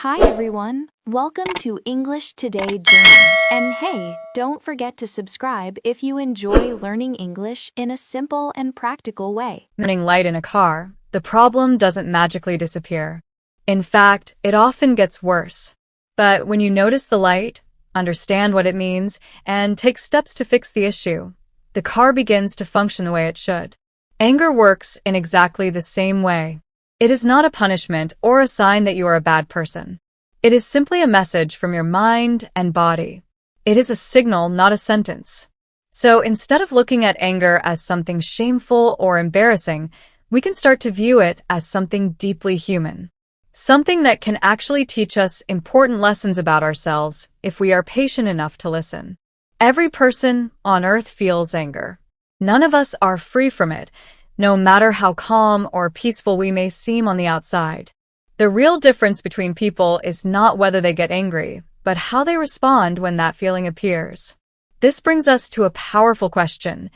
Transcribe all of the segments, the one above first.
Hi everyone, welcome to English Today Journey. And hey, don't forget to subscribe if you enjoy learning English in a simple and practical way. Running light in a car, the problem doesn't magically disappear. In fact, it often gets worse. But when you notice the light, understand what it means, and take steps to fix the issue, the car begins to function the way it should. Anger works in exactly the same way. It is not a punishment or a sign that you are a bad person. It is simply a message from your mind and body. It is a signal, not a sentence. So instead of looking at anger as something shameful or embarrassing, we can start to view it as something deeply human. Something that can actually teach us important lessons about ourselves if we are patient enough to listen. Every person on earth feels anger. None of us are free from it, no matter how calm or peaceful we may seem on the outside. The real difference between people is not whether they get angry, but how they respond when that feeling appears. This brings us to a powerful question.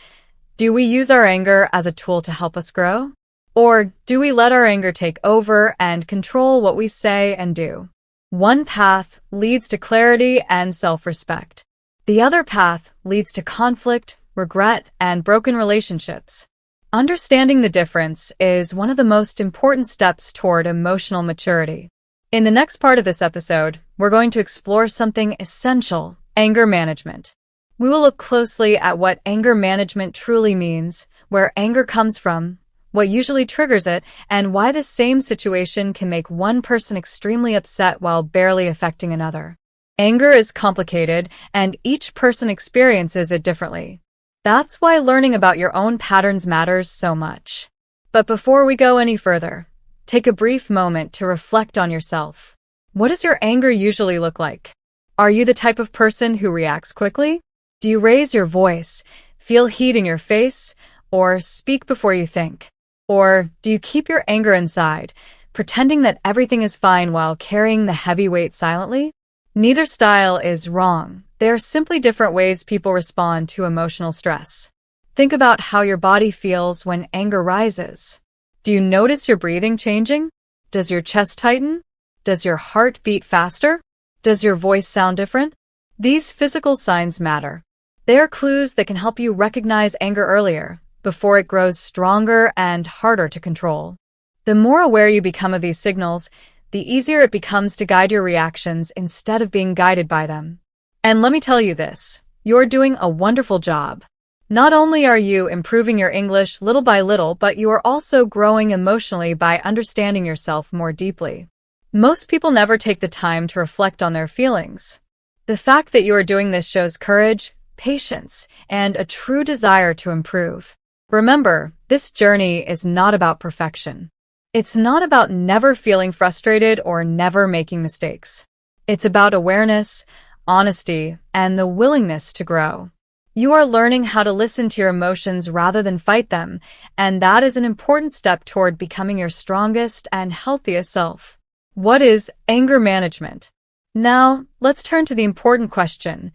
Do we use our anger as a tool to help us grow? Or do we let our anger take over and control what we say and do? One path leads to clarity and self-respect. The other path leads to conflict, regret, and broken relationships. Understanding the difference is one of the most important steps toward emotional maturity. In the next part of this episode, we're going to explore something essential: anger management. We will look closely at what anger management truly means, where anger comes from, what usually triggers it, and why the same situation can make one person extremely upset while barely affecting another. Anger is complicated, and each person experiences it differently. That's why learning about your own patterns matters so much. But before we go any further, take a brief moment to reflect on yourself. What does your anger usually look like? Are you the type of person who reacts quickly? Do you raise your voice, feel heat in your face, or speak before you think? Or do you keep your anger inside, pretending that everything is fine while carrying the heavy weight silently? Neither style is wrong. They are simply different ways people respond to emotional stress. Think about how your body feels when anger rises. Do you notice your breathing changing? Does your chest tighten? Does your heart beat faster? Does your voice sound different? These physical signs matter. They are clues that can help you recognize anger earlier, before it grows stronger and harder to control. The more aware you become of these signals, the easier it becomes to guide your reactions instead of being guided by them. And let me tell you this, you're doing a wonderful job. Not only are you improving your English little by little, but you are also growing emotionally by understanding yourself more deeply. Most people never take the time to reflect on their feelings. The fact that you are doing this shows courage, patience, and a true desire to improve. Remember, this journey is not about perfection. It's not about never feeling frustrated or never making mistakes. It's about awareness, honesty, and the willingness to grow. You are learning how to listen to your emotions rather than fight them, and that is an important step toward becoming your strongest and healthiest self. What is anger management? Now, let's turn to the important question.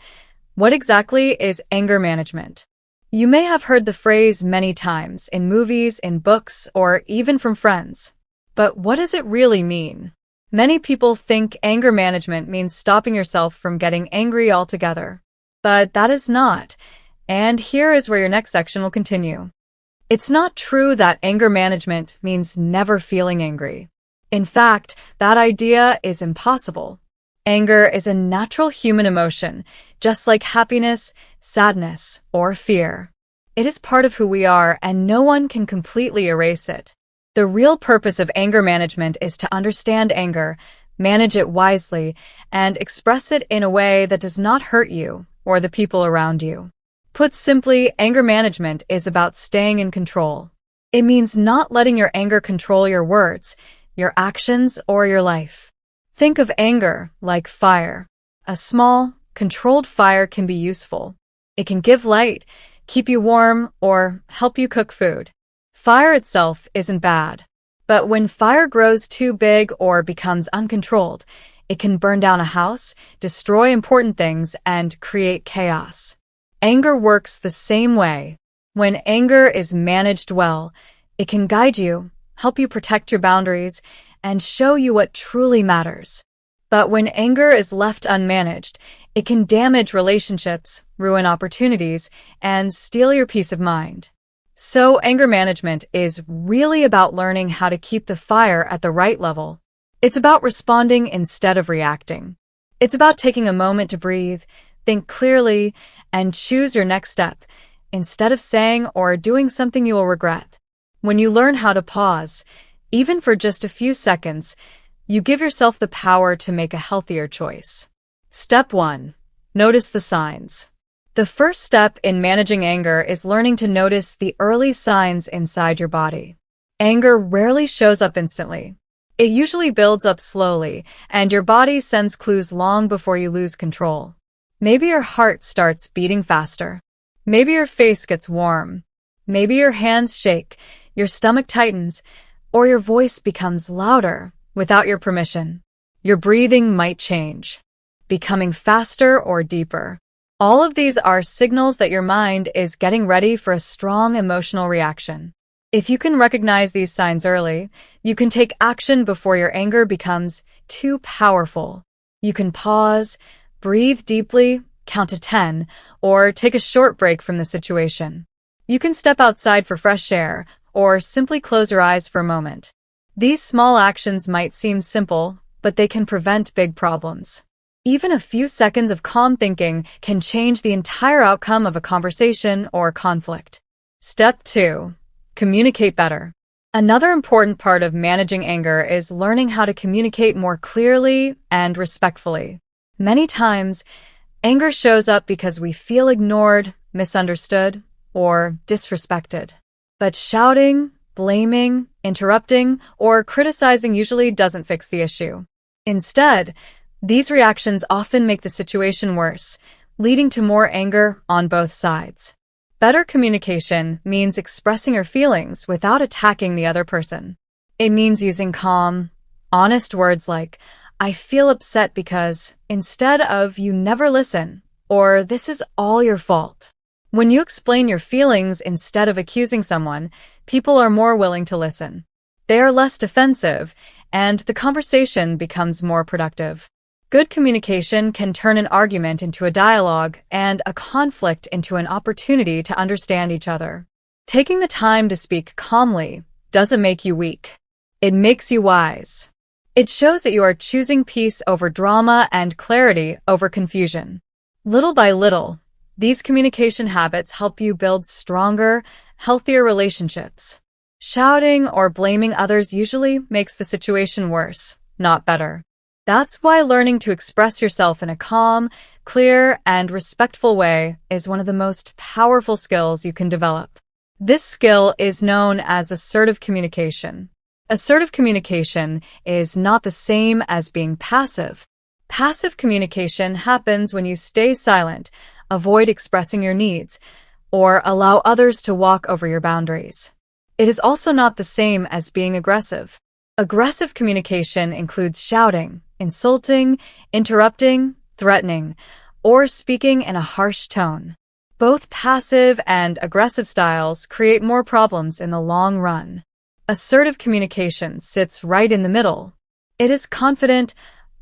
What exactly is anger management? You may have heard the phrase many times in movies, in books, or even from friends. But what does it really mean? Many people think anger management means stopping yourself from getting angry altogether. But that is not. And here is where your next section will continue. It's not true that anger management means never feeling angry. In fact, that idea is impossible. Anger is a natural human emotion, just like happiness, sadness, or fear. It is part of who we are, and no one can completely erase it. The real purpose of anger management is to understand anger, manage it wisely, and express it in a way that does not hurt you or the people around you. Put simply, anger management is about staying in control. It means not letting your anger control your words, your actions, or your life. Think of anger like fire. A small, controlled fire can be useful. It can give light, keep you warm, or help you cook food. Fire itself isn't bad. But when fire grows too big or becomes uncontrolled, it can burn down a house, destroy important things, and create chaos. Anger works the same way. When anger is managed well, it can guide you, help you protect your boundaries, and show you what truly matters. But when anger is left unmanaged, it can damage relationships, ruin opportunities, and steal your peace of mind. So anger management is really about learning how to keep the fire at the right level. It's about responding instead of reacting. It's about taking a moment to breathe, think clearly, and choose your next step, instead of saying or doing something you will regret. When you learn how to pause, even for just a few seconds, you give yourself the power to make a healthier choice. Step 1. Notice the signs. The first step in managing anger is learning to notice the early signs inside your body. Anger rarely shows up instantly. It usually builds up slowly, and your body sends clues long before you lose control. Maybe your heart starts beating faster. Maybe your face gets warm. Maybe your hands shake, your stomach tightens, or your voice becomes louder without your permission. Your breathing might change, becoming faster or deeper. All of these are signals that your mind is getting ready for a strong emotional reaction. If you can recognize these signs early, you can take action before your anger becomes too powerful. You can pause, breathe deeply, count to 10, or take a short break from the situation. You can step outside for fresh air, or simply close your eyes for a moment. These small actions might seem simple, but they can prevent big problems. Even a few seconds of calm thinking can change the entire outcome of a conversation or conflict. Step 2. Communicate better. Another important part of managing anger is learning how to communicate more clearly and respectfully. Many times, anger shows up because we feel ignored, misunderstood, or disrespected. But shouting, blaming, interrupting, or criticizing usually doesn't fix the issue. Instead, these reactions often make the situation worse, leading to more anger on both sides. Better communication means expressing your feelings without attacking the other person. It means using calm, honest words like, "I feel upset because," instead of "you never listen," or "this is all your fault." When you explain your feelings instead of accusing someone, people are more willing to listen. They are less defensive, and the conversation becomes more productive. Good communication can turn an argument into a dialogue and a conflict into an opportunity to understand each other. Taking the time to speak calmly doesn't make you weak. It makes you wise. It shows that you are choosing peace over drama and clarity over confusion. Little by little, these communication habits help you build stronger, healthier relationships. Shouting or blaming others usually makes the situation worse, not better. That's why learning to express yourself in a calm, clear, and respectful way is one of the most powerful skills you can develop. This skill is known as assertive communication. Assertive communication is not the same as being passive. Passive communication happens when you stay silent, avoid expressing your needs, or allow others to walk over your boundaries. It is also not the same as being aggressive. Aggressive communication includes shouting, insulting, interrupting, threatening, or speaking in a harsh tone. Both passive and aggressive styles create more problems in the long run. Assertive communication sits right in the middle. It is confident,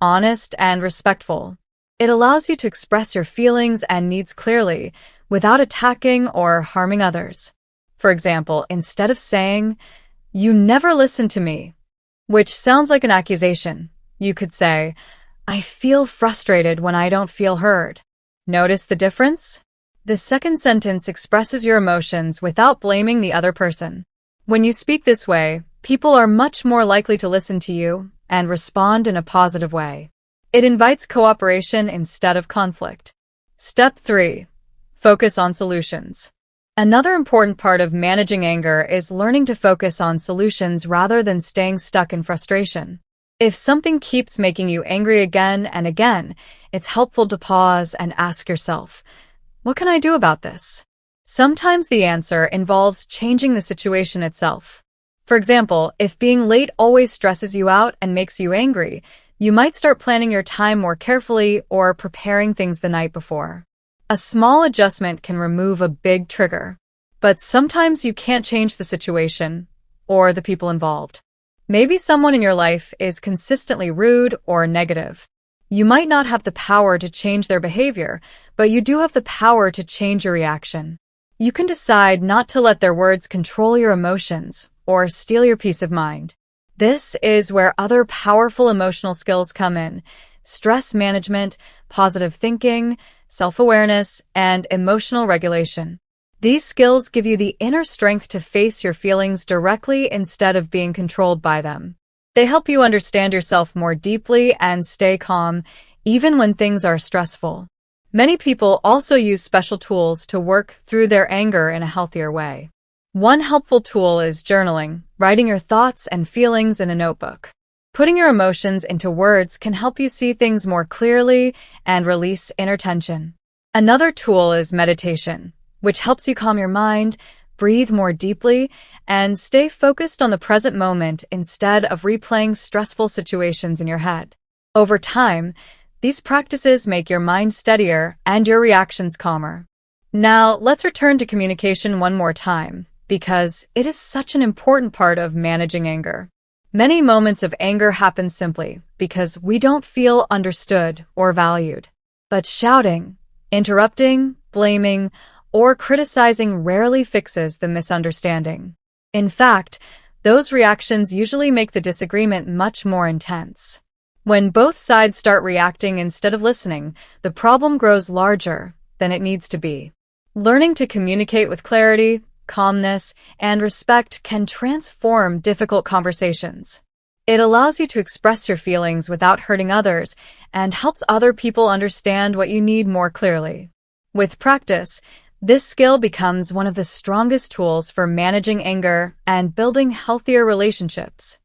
honest, and respectful. It allows you to express your feelings and needs clearly without attacking or harming others. For example, instead of saying, "You never listen to me," which sounds like an accusation, you could say, "I feel frustrated when I don't feel heard." Notice the difference? The second sentence expresses your emotions without blaming the other person. When you speak this way, people are much more likely to listen to you and respond in a positive way. It invites cooperation instead of conflict. Step 3. Focus on solutions. Another important part of managing anger is learning to focus on solutions rather than staying stuck in frustration. If something keeps making you angry again and again, it's helpful to pause and ask yourself, what can I do about this? Sometimes the answer involves changing the situation itself. For example, if being late always stresses you out and makes you angry, you might start planning your time more carefully or preparing things the night before. A small adjustment can remove a big trigger, but sometimes you can't change the situation or the people involved. Maybe someone in your life is consistently rude or negative. You might not have the power to change their behavior, but you do have the power to change your reaction. You can decide not to let their words control your emotions or steal your peace of mind. This is where other powerful emotional skills come in: stress management, positive thinking, self-awareness, and emotional regulation. These skills give you the inner strength to face your feelings directly instead of being controlled by them. They help you understand yourself more deeply and stay calm, even when things are stressful. Many people also use special tools to work through their anger in a healthier way. One helpful tool is journaling, writing your thoughts and feelings in a notebook. Putting your emotions into words can help you see things more clearly and release inner tension. Another tool is meditation, which helps you calm your mind, breathe more deeply, and stay focused on the present moment instead of replaying stressful situations in your head. Over time, these practices make your mind steadier and your reactions calmer. Now, let's return to communication one more time, because it is such an important part of managing anger. Many moments of anger happen simply because we don't feel understood or valued. But shouting, interrupting, blaming, or criticizing rarely fixes the misunderstanding. In fact, those reactions usually make the disagreement much more intense. When both sides start reacting instead of listening, the problem grows larger than it needs to be. Learning to communicate with clarity, calmness, and respect can transform difficult conversations. It allows you to express your feelings without hurting others and helps other people understand what you need more clearly. With practice, this skill becomes one of the strongest tools for managing anger and building healthier relationships.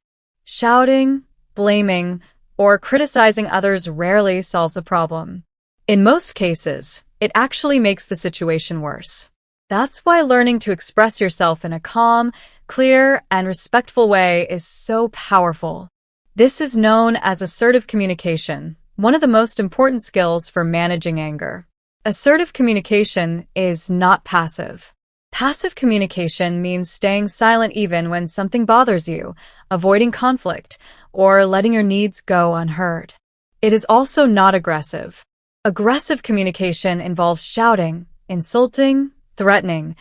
Shouting, blaming, or criticizing others rarely solves a problem. In most cases, it actually makes the situation worse. That's why learning to express yourself in a calm, clear, and respectful way is so powerful. This is known as assertive communication, one of the most important skills for managing anger. Assertive communication is not passive. Passive communication means staying silent even when something bothers you, avoiding conflict, or letting your needs go unheard. It is also not aggressive. Aggressive communication involves shouting, insulting, threatening,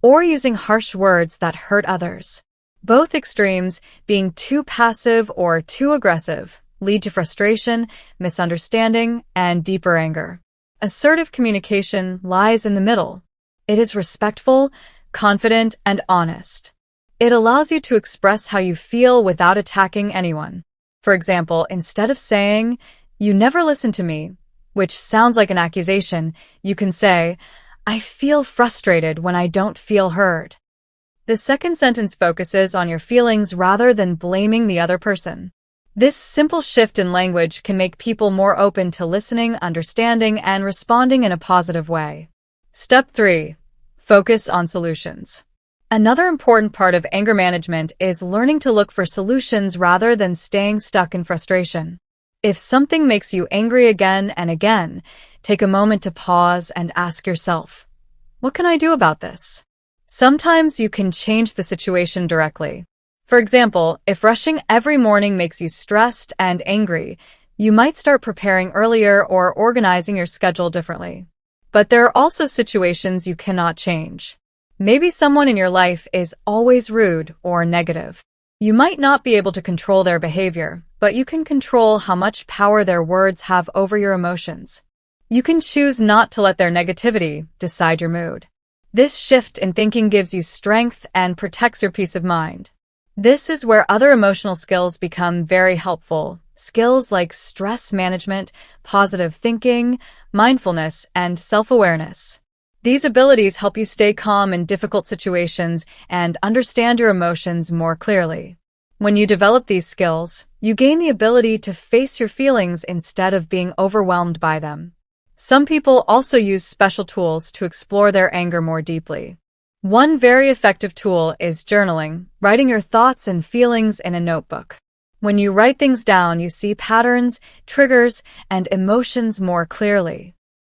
or using harsh words that hurt others. Both extremes, being too passive or too aggressive, lead to frustration, misunderstanding, and deeper anger. Assertive communication lies in the middle. It is respectful, confident, and honest. It allows you to express how you feel without attacking anyone. For example, instead of saying, "You never listen to me," which sounds like an accusation, you can say, "I feel frustrated when I don't feel heard." The second sentence focuses on your feelings rather than blaming the other person. This simple shift in language can make people more open to listening, understanding, and responding in a positive way. Step 3. Focus on solutions. Another important part of anger management is learning to look for solutions rather than staying stuck in frustration. If something makes you angry again and again, take a moment to pause and ask yourself, what can I do about this? Sometimes you can change the situation directly. For example, if rushing every morning makes you stressed and angry, you might start preparing earlier or organizing your schedule differently. But there are also situations you cannot change. Maybe someone in your life is always rude or negative. You might not be able to control their behavior, but you can control how much power their words have over your emotions. You can choose not to let their negativity decide your mood. This shift in thinking gives you strength and protects your peace of mind. This is where other emotional skills become very helpful. Skills like stress management, positive thinking, mindfulness, and self-awareness. These abilities help you stay calm in difficult situations and understand your emotions more clearly. When you develop these skills, you gain the ability to face your feelings instead of being overwhelmed by them. Some people also use special tools to explore their anger more deeply. One very effective tool is journaling, writing your thoughts and feelings in a notebook. When you write things down, you see patterns, triggers, and emotions more clearly.